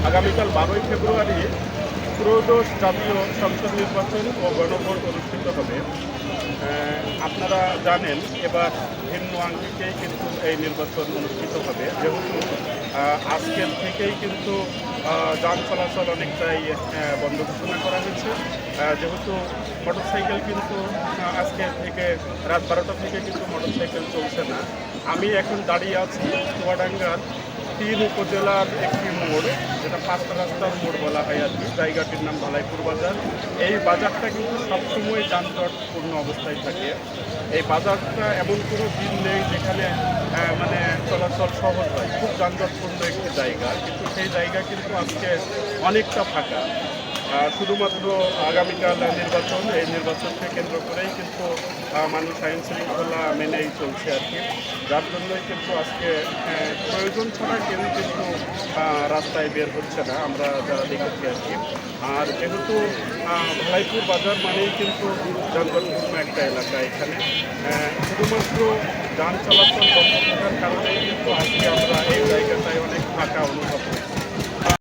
আগামীকাল 12ই ফেব্রুয়ারি ত্রয়োদশ জাতীয় সংসদ নির্বাচন ও গণভোট অনুষ্ঠিত হবে। আপনারা জানেন এবার ভিন্ন আঙ্গিকেই কিন্তু এই নির্বাচন অনুষ্ঠিত হবে, যেহেতু আজকের থেকেই কিন্তু যান চলাচল অনেকটাই বন্ধ ঘোষণা করা হয়েছে। যেহেতু মোটরসাইকেল কিন্তু আজকে থেকে রাত 12টা থেকে কিন্তু মোটরসাইকেল চলছে না। আমি এখন দাঁড়িয়ে আছি চুয়াডাঙ্গার 3 উপজেলার একটি মোড়, যেটা 5 রাস্তার মোড় বলা হয় আর কি। জায়গাটির নাম ভালাইপুর বাজার। এই বাজারটা কিন্তু সবসময় যানজটপূর্ণ অবস্থায় থাকে। এই বাজারটা এমন কোনো দিন নেই যেখানে মানে চলাচল সহজ হয়। খুব যানজটপূর্ণ একটি জায়গা, কিন্তু সেই জায়গা কিন্তু আজকে অনেকটা ফাঁকা। শুধুমাত্র আগামীকাল নির্বাচন, এই নির্বাচনকে কেন্দ্র করেই কিন্তু মানুষ আইন শৃঙ্খলা মেনেই চলছে আর কি। যার জন্যই কিন্তু আজকে প্রয়োজন ছাড়া কেউ কিন্তু রাস্তায় বের হচ্ছে না, আমরা যারা দেখেছি আর কি। আর যেহেতু ভালাইপুর বাজার মানেই কিন্তু যানজটপূর্ণ একটা এলাকা, এখানে শুধুমাত্র যান চলাচল বন্ধ থাকার কারণেই কিন্তু আজকে আমরা এই জায়গাটায় অনেক ফাঁকা অনুভব